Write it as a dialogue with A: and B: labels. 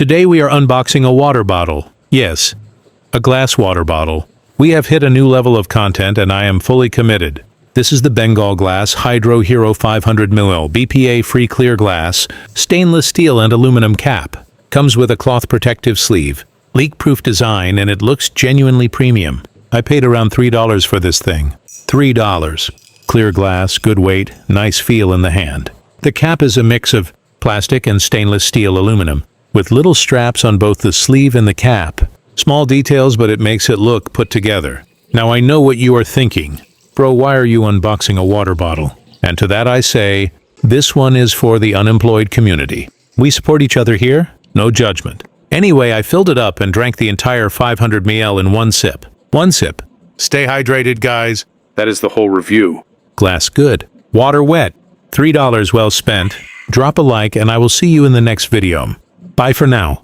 A: Today we are unboxing a water bottle. Yes, a glass water bottle. We have hit a new level of content and I am fully committed. This is the Bengal Hydro Hero 500ml BPA-free clear glass, stainless steel and aluminum cap. Comes with a cloth protective sleeve, leak-proof design, and it looks genuinely premium. I paid around $3 for this thing. $3. Clear glass, good weight, nice feel in the hand. The cap is a mix of plastic and stainless steel aluminum, with little straps on both the sleeve and the cap. Small details, but it makes it look put together. Now I know what you are thinking. Bro, why are you unboxing a water bottle? And to that I say, this one is for the unemployed community. We support each other here, no judgment. Anyway, I filled it up and drank the entire 500 ml in one sip. One sip. Stay hydrated, guys. That is the whole review. Glass good. Water wet. $3 well spent. Drop a like and I will see you in the next video. Bye for now.